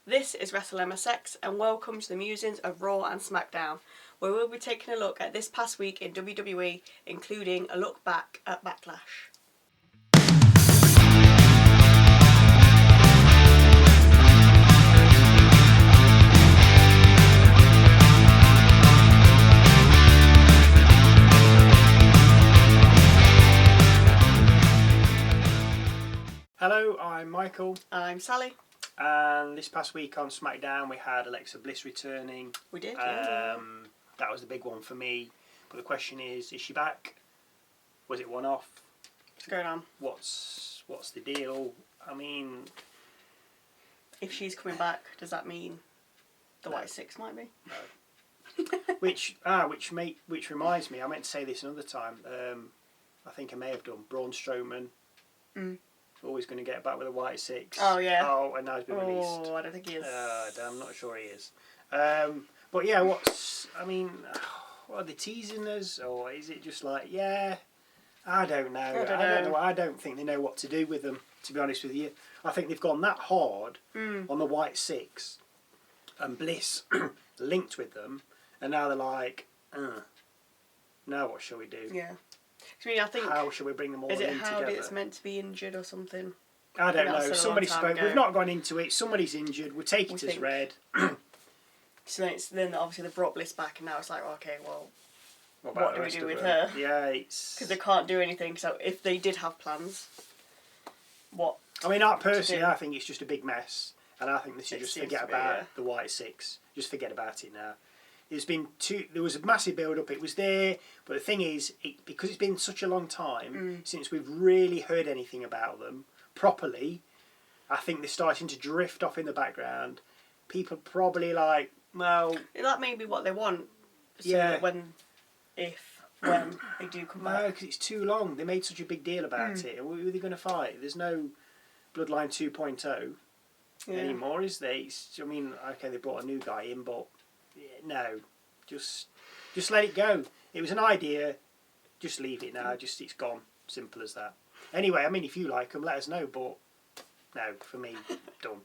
This is Wrestle MSX and welcome to the Musings of RAW and SmackDown, where we'll be taking a look at this past week in WWE, including a look back at Backlash. Hello, I'm Michael. I'm Sally. And this past week on SmackDown we had Alexa Bliss returning. We did, yeah. That was the big one for me. But the question is she back? Was it one off? What's going on? What's the deal? I mean... If she's coming back, does that mean the White Six might be? No. which reminds me, I meant to say this another time. I think I may have done. Braun Strowman. Always going to get back with a White Six. Oh, yeah. Oh, and now he's been released. Oh, I don't think he is. I'm not sure he is. But yeah, what are they teasing us? Or is it just like, yeah, I don't know. I don't know. I don't think they know what to do with them, to be honest with you. I think they've gone that hard on the White Six and Bliss linked with them, and now they're like, now what shall we do? Yeah. I mean, I think, how shall we bring them all in together? Is it Howdy that's meant to be injured or something? I don't know. Somebody spoke. We've not gone into it. Somebody's injured. We'll take it as read. So then obviously they brought Bliss back, and now it's like, okay, well, what do we do with her? Yeah, it's... Because they can't do anything, so if they did have plans, what... I mean, personally, I think it's just a big mess, and I think they should just forget about the White Six. Just forget about it now. There was a massive build-up, it was there, but the thing is, because it's been such a long time since we've really heard anything about them properly, I think they're starting to drift off in the background. People probably like, well... That may be what they want, so that when they do come back. No, because it's too long. They made such a big deal about it. Who are they going to fight? There's no Bloodline 2.0 anymore, is there? I mean, okay, they brought a new guy in, but... No, just let it go. It was an idea. Just leave it now. It's gone. Simple as that. Anyway, I mean, if you like them, let us know. But no, for me, done.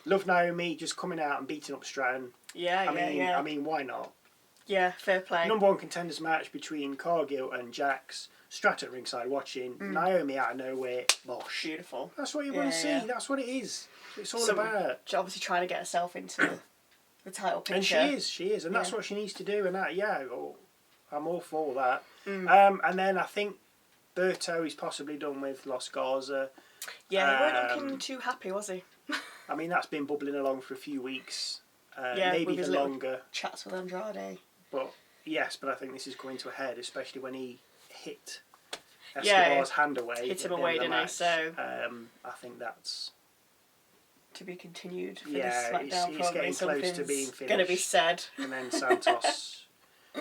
Love Naomi just coming out and beating up Stratton. I mean, why not? Yeah, fair play. Number one contenders match between Cargill and Jax. Stratton ringside watching. Naomi out of nowhere. Bosh. Beautiful. That's what you want to see. Yeah. That's what it is. It's all about. She's obviously trying to get herself into the title picture. And she is, and that's what she needs to do. And I'm all for that. And then I think Berto is possibly done with Los Garza. Yeah, he wasn't looking too happy, was he? I mean, that's been bubbling along for a few weeks, with maybe his even longer. Chats with Andrade. But I think this is coming to a head, especially when he hit Escobar's hand away. Hit him away, didn't he? So I think that's to be continued for this SmackDown. It's getting close to being finished. Going to be said. And then Santos,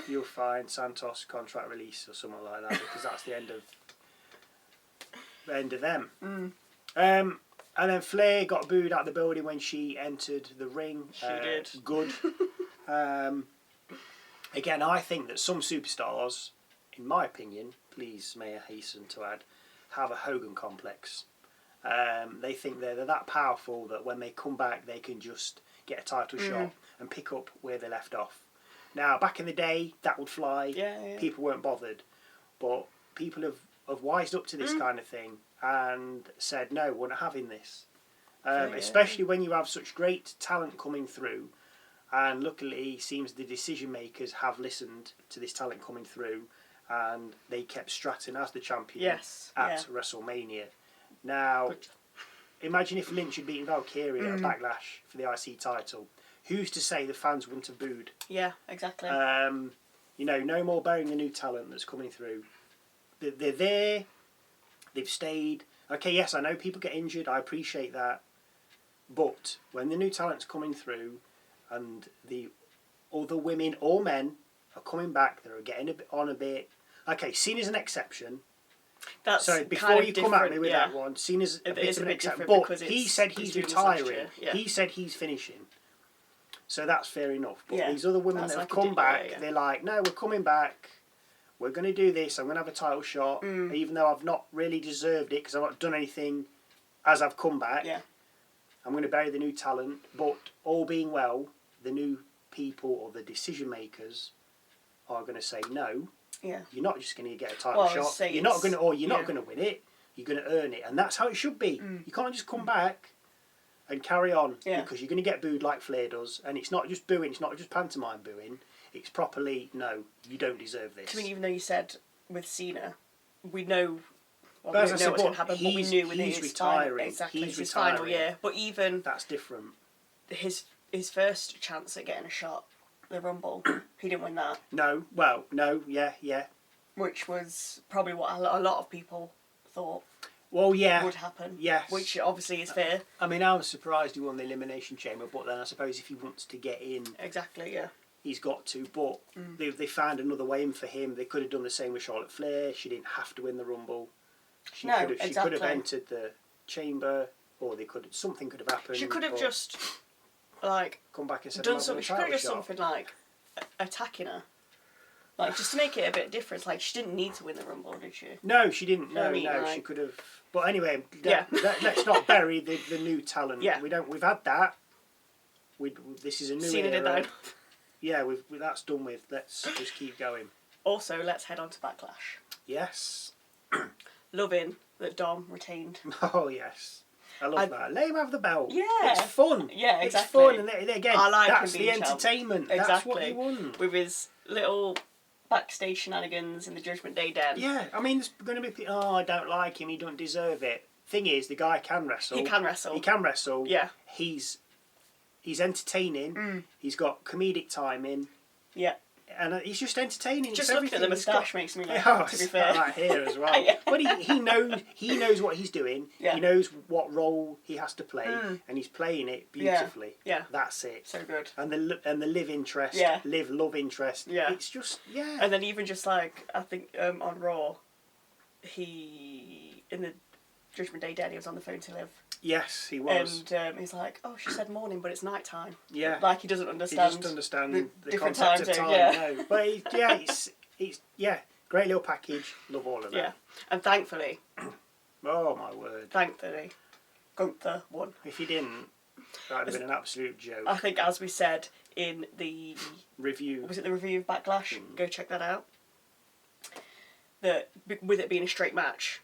you'll find Santos contract release or something like that, because that's the end of them. And then Flair got booed out of the building when she entered the ring. She did. Good. Again, I think that some superstars, in my opinion, please may I hasten to add, have a Hogan complex. They think they're that powerful that when they come back they can just get a title shot and pick up where they left off. Now, back in the day, that would fly. People weren't bothered. But people have wised up to this kind of thing and said, no, we're not having this. Especially when you have such great talent coming through. And luckily, it seems the decision makers have listened to this talent coming through, and they kept Stratton as the champion at WrestleMania. Now, imagine if Lynch had beaten Valkyria at Backlash for the IC title. Who's to say the fans wouldn't have booed? Yeah, exactly. No more burying the new talent that's coming through. They're there. They've stayed. Okay, yes, I know people get injured. I appreciate that. But when the new talent's coming through and the other women or men are coming back, they're getting a bit... Okay, seen as an exception... So before you come at me with that one, seen as a bit of an exception, but he said he's retiring. He said he's finishing. So that's fair enough. But these other women that have come back, they're like, no, we're coming back. We're going to do this. I'm going to have a title shot, even though I've not really deserved it because I've not done anything as I've come back. I'm going to bury the new talent, but all being well, the new people or the decision makers are going to say no. Yeah. You're not just going to get a title shot. You're not going to, or you're not going to win it. You're going to earn it, and that's how it should be. You can't just come back and carry on because you're going to get booed like Flair does, and it's not just booing. It's not just pantomime booing. It's properly no. You don't deserve this. I mean, even though you said with Cena, we know. Well, but we don't know what's going to happen, but we knew with he's his retiring. Exactly, He's his retiring. final year. But even that's different. His first chance at getting a shot, the Rumble, he didn't win that. No, well, no, yeah. Which was probably what a lot of people thought. Well, yeah. Would happen. Yes. Which obviously is fair. I mean, I was surprised he won the Elimination Chamber, but then I suppose if he wants to get in, exactly, yeah, he's got to. But they found another way in for him. They could have done the same with Charlotte Flair. She didn't have to win the Rumble. She could have entered the Chamber, or something could have happened. She could have just come back and said done something. She could have just something like attacking her. Like, just to make it a bit different. Like, she didn't need to win the Rumble, did she? No, she didn't. No, like, she could have. But anyway, let's not bury the new talent. Yeah. We've had that. This is a new Cena era. did that. Yeah, that's done with. Let's just keep going. Also, let's head on to Backlash. Yes. Loving that Dom retained. Oh, yes. I love that. Let him have the belt. Yeah. It's fun. Yeah, exactly. It's fun. And again, I like that's him the being entertainment. champ. That's Exactly. what you want. With his little backstage shenanigans in the Judgment Day den. Yeah, I mean, there's going to be people, I don't like him, he don't deserve it. Thing is, the guy can wrestle. He can wrestle. He can wrestle. Yeah. He's entertaining. He's got comedic timing. Yeah. And he's just entertaining. Just looking at the moustache makes me laugh, to be fair. Right here as well. Yeah. But he knows what he's doing. Yeah. He knows what role he has to play, and he's playing it beautifully. Yeah. That's it. So good. And the live interest, love interest. Yeah. It's just And then even just like I think on Raw, he in the Judgment Day den he was on the phone to Liv. Yes, he was. And he's like, oh, she said morning, but it's night time. Yeah. Like he doesn't understand. He doesn't understand the different concept of time time. zone, No. But it's great little package. Love all of that. Yeah. And thankfully, Oh my word. Gunther won. If he didn't, that would have been an absolute joke. I think, as we said in the Review. was it the review of Backlash? Go check that out. That with it being a straight match,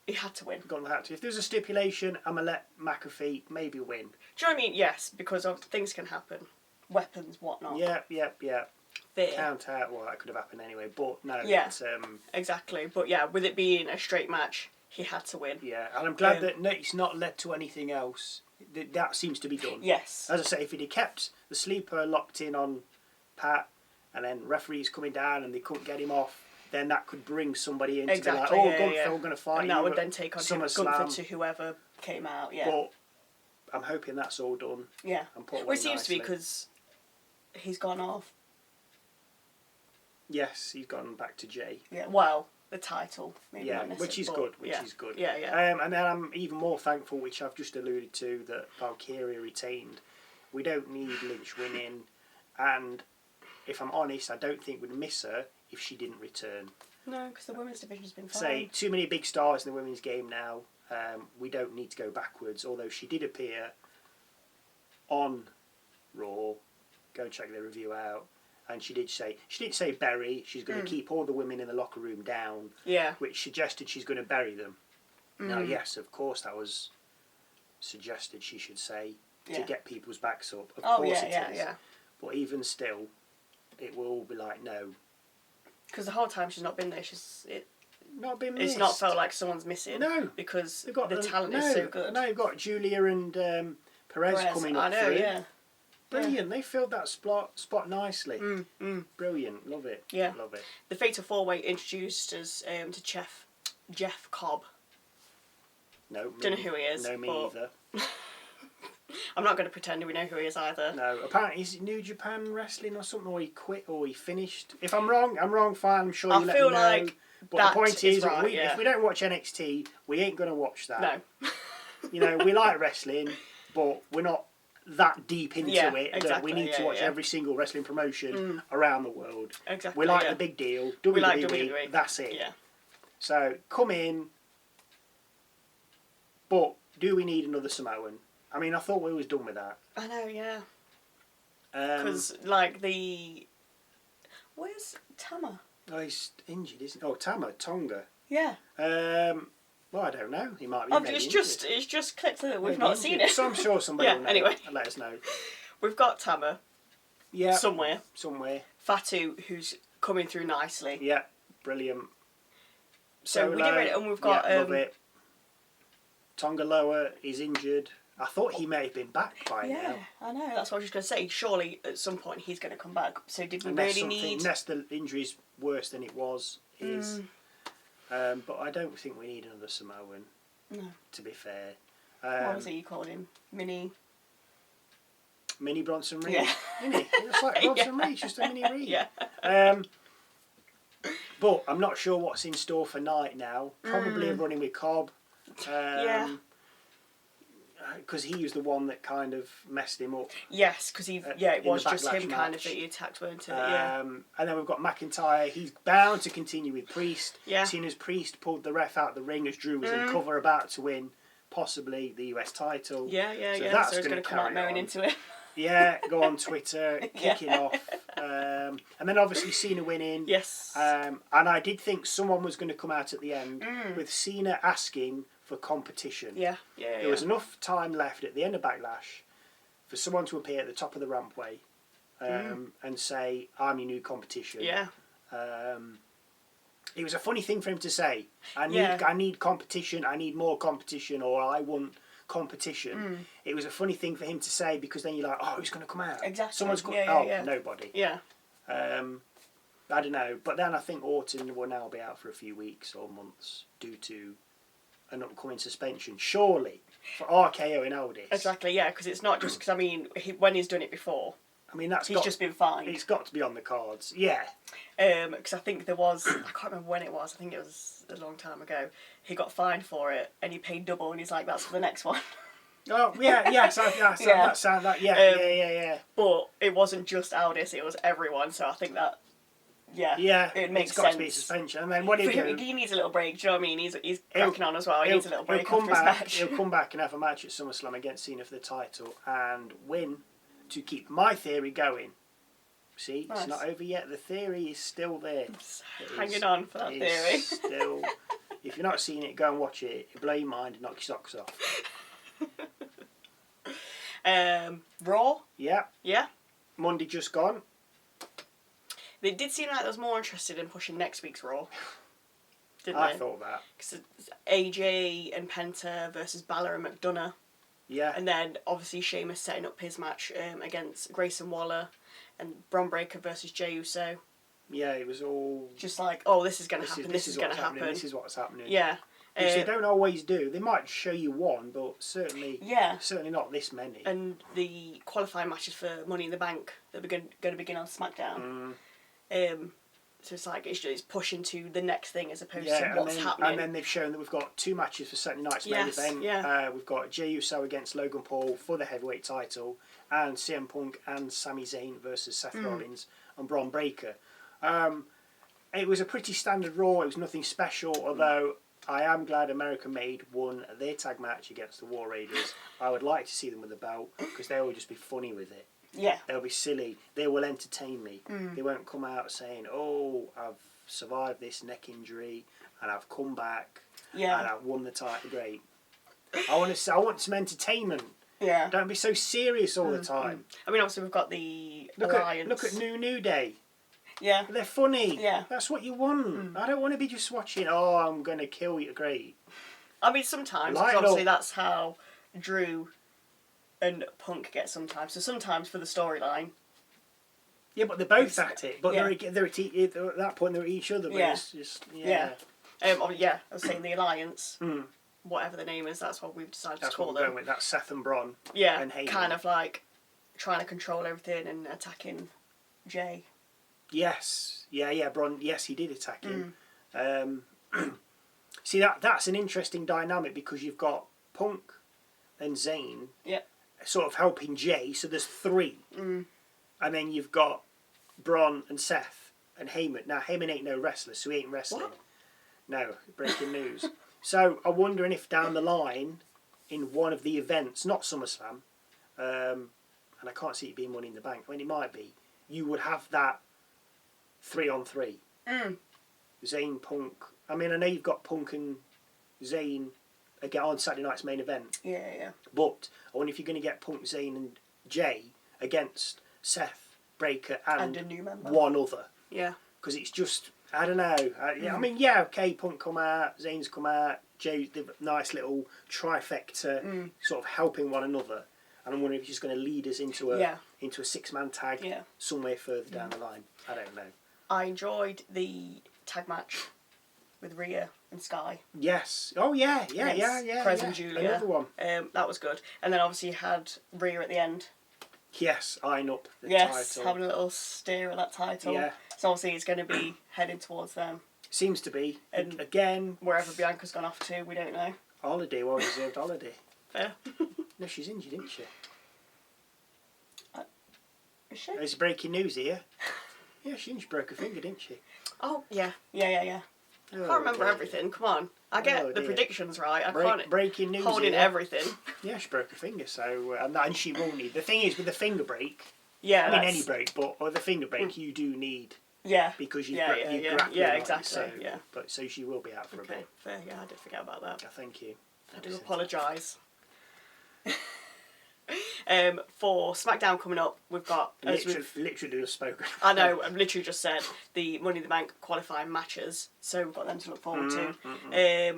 he had to win. Gone with that. If there's a stipulation, I'm gonna let McAfee maybe win. Do you know what I mean? Yes, because things can happen, weapons, whatnot. Yeah. Fear. Count out. Well, that could have happened anyway, but no. Yeah. It's, Exactly, but yeah, with it being a straight match, he had to win. yeah, and I'm glad that it's not led to anything else. That seems to be done. Yes. As I say, if he'd have kept the sleeper locked in on Pat, and then referees coming down and they couldn't get him off, then that could bring somebody in to be like, oh, Gunther, we're going to fight and you. that would then take on SummerSlam. Gunther to whoever came out, yeah. But I'm hoping that's all done. Yeah. And put away Well, it seems nicely. to be because he's gone off. Yes, he's gone back to Jey. Yeah, well, the title. Maybe Yeah, not which is necessarily, good. Which yeah. is good. Yeah, yeah. And then I'm even more thankful, which I've just alluded to, that Valkyria retained. We don't need Lynch winning, and if I'm honest, I don't think we'd miss her if she didn't return. No, because the women's division's been fine. Say too many big stars in the women's game now. We don't need to go backwards. Although she did appear on Raw, go and check the review out. And she didn't say bury. She's going to keep all the women in the locker room down. Yeah. Which suggested she's going to bury them. Now, yes, of course, that was suggested she should say to get people's backs up. Of course it is. Yeah. But even still, it will all be like, no. Because the whole time she's not been there, Not been missed. it's not felt like someone's missing. No. Because They've got the talent is so good. No, you've got Giulia and Perez coming up through. Yeah. Brilliant. They filled that spot nicely. Brilliant. Love it. Yeah. Love it. The Fatal 4-Way introduced us to Jeff Cobb. No. Don't know who he is. No, me but either. I'm not going to pretend we know who he is either. No. Apparently, is it New Japan Wrestling or something, or he quit, or he finished? If I'm wrong, fine. I'm sure you'll let me know. I feel like but that the point is, right, if we don't watch NXT, we ain't going to watch that. No. You know, we like wrestling, but we're not that deep into it that we need to watch every single wrestling promotion around the world. Exactly. We like the big deal. WWE, we like WWE. That's it. Yeah. So come in, but do we need another Samoan? I mean, I thought we was done with that. I know, yeah. Because like where's Tama? oh, he's injured, isn't he? Oh, Tonga. Yeah. Well, I don't know. He might be. It's just clicked that we've maybe not injured. seen it. So I'm sure somebody Yeah, will know anyway. and let us know. We've got Tama. Yeah. Somewhere. Fatu, who's coming through nicely. Yeah, brilliant. So we get ready, and we've got. Love it. Tonga Loa is injured. I thought he may have been back by now. I know. That's what I was just going to say. Surely at some point he's going to come back. So did we Unless the injury's worse than it was, but I don't think we need another Samoan. No. To be fair. What was it you called him? Mini Bronson Reed. Yeah. Mini. It's like Bronson Reed, just a mini Reed. Yeah. But I'm not sure what's in store for Night now. Probably a running with Cobb. Because he was the one that kind of messed him up. Yes, because it was just him match. kind of that he attacked, weren't it? And then we've got McIntyre. He's bound to continue with Priest. Yeah. Seeing as Priest pulled the ref out the ring as Drew was in cover about to win possibly the US title. Yeah. That's so he's going to come out moaning into it. Yeah, go on Twitter, kicking off. And then obviously Cena winning. Yes. And I did think someone was going to come out at the end with Cena asking for competition. Yeah. There was enough time left at the end of Backlash for someone to appear at the top of the rampway and say, I'm your new competition. Yeah. It was a funny thing for him to say. I need competition, I need more competition, or I want competition. It was a funny thing for him to say because then you're like, oh, who's going to come out? Exactly. Someone's going nobody. Yeah. I don't know. But then I think Orton will now be out for a few weeks or months due to an upcoming suspension. Surely. For RKO in Aldis. Exactly, yeah, because it's not just... Because, I mean, when he's done it before... I mean, he's just been fined. It's got to be on the cards. Yeah. Because I think there was... I can't remember when it was. I think it was a long time ago. He got fined for it, and he paid double, and he's like, that's for the next one. Oh, yeah. Yeah. But it wasn't just Aldis, it was everyone, so I think that... Yeah, it makes sense. It's got to be a suspension. And then what do you do? He needs a little break, do you know what I mean? He's cracking on as well. He needs a little break after his match. He'll come back and have a match at SummerSlam against Cena for the title and win to keep my theory going. See, It's not over yet. The theory is still there. Hanging on for that theory. Still, if you're not seeing it, go and watch it. It'll blow your mind and knock your socks off. Raw? Yeah. Yeah. Monday just gone. They did seem like they was more interested in pushing next week's Raw. Didn't I they? thought that. Because it's AJ and Penta versus Balor and McDonough. Yeah. And then obviously Sheamus setting up his match against Grayson Waller and Bron Breakker versus Jey Uso. Yeah, it was all... Just like, oh, this is going to happen, this is going to happen. This is what's happening. Yeah. Which they don't always do. They might show you one, but certainly not this many. And the qualifying matches for Money in the Bank that we're going to begin on SmackDown. So it's like it's pushing to the next thing as opposed to what's happening. And then they've shown that we've got two matches for Saturday night's main event. Yeah. We've got Jey Uso against Logan Paul for the heavyweight title, and CM Punk and Sami Zayn versus Seth Rollins and Bron Breakker. It was a pretty standard Raw. It was nothing special, although I am glad American Made won their tag match against the War Raiders. I would like to see them with a belt because they will just be funny with it. Yeah. They'll be silly. They will entertain me. They won't come out saying, oh, I've survived this neck injury and I've come back and I've won the title. Great. I want some entertainment. Yeah. Don't be so serious all the time. I mean, obviously we've got the Alliance. Look at New Day. Yeah. They're funny. Yeah. That's what you want. I don't want to be just watching, oh, I'm going to kill you. Great. I mean, sometimes, because obviously that's how Drew and Punk get sometimes. So sometimes for the storyline. Yeah, but they're both at it. But they're at that point they're at each other. But it's just I was saying the Alliance, whatever the name is, that's what we've decided to call them. That's what we're going with. That's Seth and Bron. Yeah, and Heyman. kind of like trying to control everything and attacking Jey. Yes, Bron. Yes, he did attack him. See, that's an interesting dynamic because you've got Punk and Zayn. Yeah. Sort of helping Jey, so there's three. And then you've got Bron and Seth and Heyman. Now, Heyman ain't no wrestler, so he ain't wrestling. What? No, breaking news. So, I'm wondering if down the line, in one of the events, not SummerSlam, and I can't see it being Money in the Bank. I mean, it might be. You would have that 3-on-3. Zayn, Punk. I mean, I know you've got Punk and Zayn again on Saturday night's main event. Yeah. But I wonder if you're going to get Punk, Zayn, and Jey against Seth, Breaker, and a new member. one other. Yeah. Because it's just, I don't know. I mean, yeah, okay, Punk come out, Zayn's come out, Jey's the nice little trifecta, sort of helping one another. And I'm wondering if he's just going to lead us into a 6-man tag somewhere further down the line. I don't know. I enjoyed the tag match with Rhea and Sky. Yes. Oh yeah. Perez and Giulia. Another one. That was good. And then obviously you had Rhea at the end. Yes, eyeing up the title. Having a little steer at that title. Yeah. So obviously it's going to be heading towards them. Seems to be. And again, wherever Bianca's gone off to, we don't know. Holiday, well-deserved holiday. Fair. No, she's injured, isn't she? Is she? There's breaking news here. Yeah, she broke her finger, didn't she? Oh, yeah. I can't remember everything. Come on. I get the predictions right. I can't breaking news hold in here. everything. Yeah, she broke her finger, so and she will need. The thing is, with the finger break, yeah, I mean any break, but with the finger break, you do need. Yeah. Because you exactly. So, yeah. But so she will be out for a bit. Fair. Yeah, I did forget about that. Thank you. I do apologise. For SmackDown coming up, we've got literally just spoken. I know, I've literally just said the Money in the Bank qualifying matches, so we've got them to look forward to. I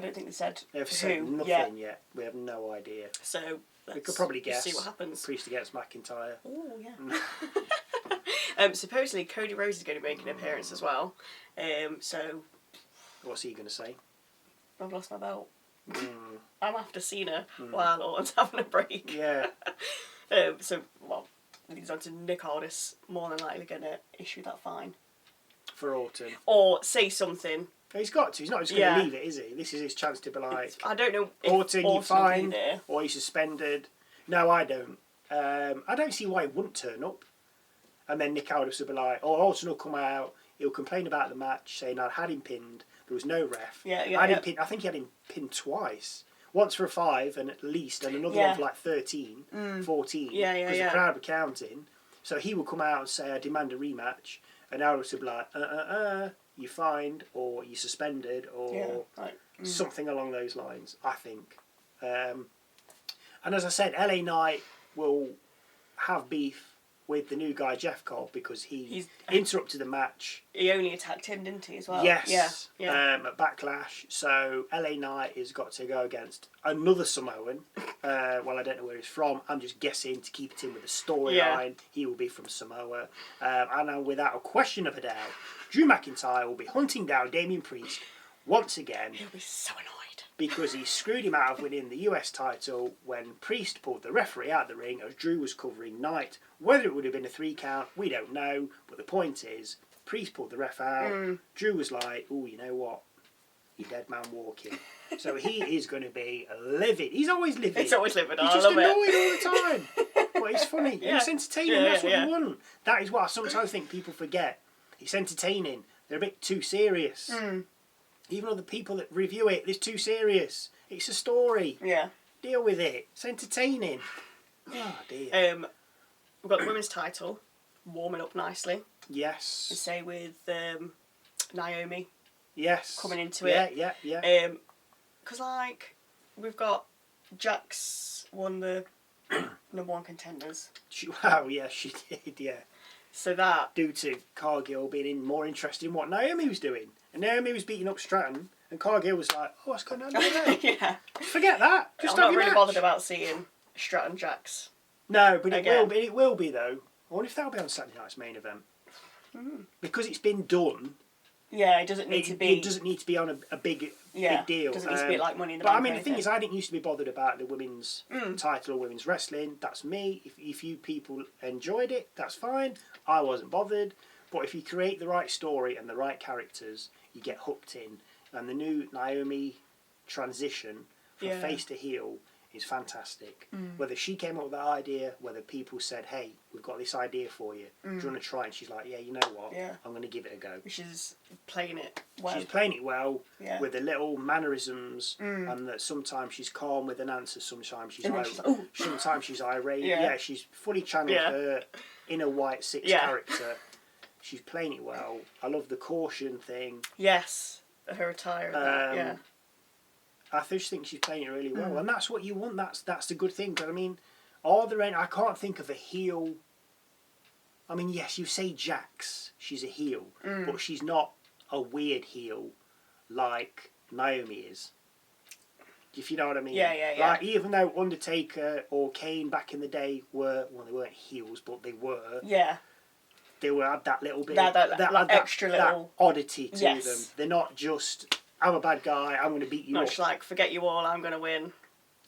don't think they said They've who said nothing yet. We have no idea. So we could probably guess. See what happens. Priest against McIntyre. Oh yeah. Supposedly Cody Rhodes is going to be making an appearance as well. So what's he going to say? I've lost my belt. I'm after Cena while Orton's having a break. Yeah. Leads on to Nick Aldis more than likely going to issue that fine. For Orton. Or say something. He's got to. He's not just going to leave it, is he? This is his chance to be like... I don't know if Orton, you're fined, or he's suspended. No, I don't. I don't see why he wouldn't turn up. And then Nick Aldis will be like, Orton will come out, he'll complain about the match, saying I'd had him pinned. There was no ref. I think he had him pinned twice. Once for a 5 and at least, and another one for like 13, 14. Because the crowd were counting. So he would come out and say, I demand a rematch. And Aldis would be like, you're fined, or you're suspended, or something along those lines, I think. And as I said, LA Knight will have beef with the new guy Jeff Cobb because he interrupted the match. He only attacked him, didn't he, as well? Yes. At Backlash. So LA Knight has got to go against another Samoan. Well, I don't know where he's from. I'm just guessing to keep it in with the storyline. He will be from Samoa. And without a question of a doubt, Drew McIntyre will be hunting down Damian Priest once again. He'll be so annoyed. Because he screwed him out of winning the US title when Priest pulled the referee out of the ring as Drew was covering Knight. Whether it would have been a 3 count, we don't know. But the point is, Priest pulled the ref out. Drew was like, oh, you know what? You're dead man walking. So he is going to be livid. He's always livid. He's always livid. He's just annoyed all the time. But it's funny. It's entertaining. That's what you want. That is what I sometimes think people forget. It's entertaining. They're a bit too serious. Even other people that review it, it's too serious. It's a story. Yeah. Deal with it. It's entertaining. Oh dear. We've got the women's title warming up nicely. Yes. To say with Naomi. Yes. Coming into it. Yeah. Because we've got Jax won the number 1 contenders. She did. Yeah. So that due to Cargill being more interested in what Naomi was doing. And Naomi was beating up Stratton, and Cargill was like, "Oh, what's going on there?" Yeah. Forget that. Just I'm have not your really match. bothered about seeing Stratton Jax. No, but it will be though. I wonder if that'll be on Saturday night's main event because it's been done. Yeah, it doesn't need to be. It doesn't need to be on a big deal. It doesn't need to be like Money in the But Bank. I mean, the thing is, I didn't used to be bothered about the women's title or women's wrestling. That's me. If you people enjoyed it, that's fine. I wasn't bothered. But if you create the right story and the right characters, you get hooked in. And the new Naomi transition from face to heel is fantastic. Whether she came up with that idea, whether people said, hey, we've got this idea for you, do you want to try it? And she's like, yeah, you know what, I'm going to give it a go. She's playing it well. She's playing it well with the little mannerisms, and that sometimes she's calm with an answer, sometimes she's sometimes she's irate. Yeah, she's fully channeled her inner White Six character. She's playing it well. I love the caution thing. Yes, her attire. I just think she's playing it really well, and that's what you want. That's the good thing. But I mean, are there any? I can't think of a heel. I mean, yes, you say Jax, she's a heel, but she's not a weird heel like Naomi is. If you know what I mean. Yeah. Like, even though Undertaker or Kane back in the day were, well, they weren't heels, but they were. Yeah. They had that little bit, that extra little oddity to them. They're not just, I'm a bad guy, I'm going to beat you up. Not just like, forget you all, I'm going to win.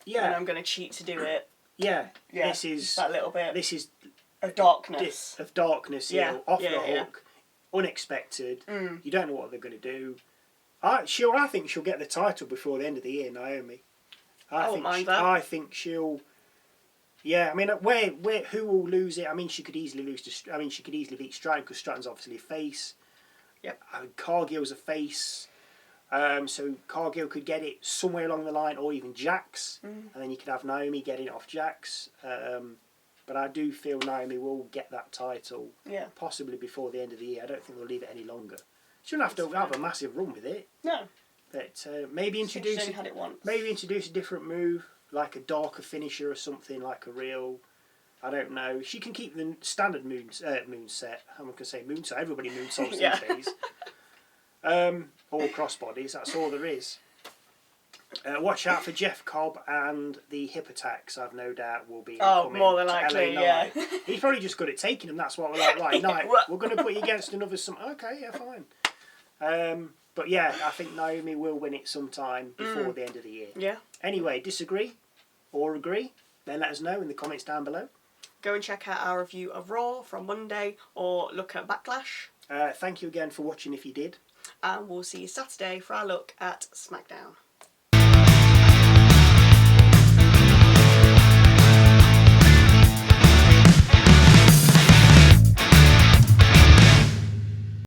Yeah. And I'm going to cheat to do it. Yeah. This is that little bit. This is of darkness. Off the hook, unexpected. You don't know what they're going to do. I think she'll get the title before the end of the year, Naomi. I think she'll. Yeah, I mean, who will lose it? I mean, she could easily lose to. I mean, she could easily beat Stratton because Stratton's obviously a face. Yep. Cargill's a face, so Cargill could get it somewhere along the line, or even Jax, and then you could have Naomi getting it off Jax. But I do feel Naomi will get that title, possibly before the end of the year. I don't think they'll leave it any longer. She wouldn't have to have a massive run with it. No. But maybe introduce a different move, like a darker finisher or something, like a real. I don't know. She can keep the standard moonset. I'm going to say moonsault. Everybody moonsaults these days. All crossbodies. That's all there is. Watch out for Jeff Cobb and the hip attacks. I've no doubt will be. More than likely, yeah. He's probably just good at taking them. That's what we're like. Right, night. We're going to put you against another. Okay, yeah, fine. But yeah, I think Naomi will win it sometime before the end of the year. Yeah. Anyway, disagree or agree? Then let us know in the comments down below. Go and check out our review of Raw from Monday, or look at Backlash. Thank you again for watching if you did. And we'll see you Saturday for our look at SmackDown.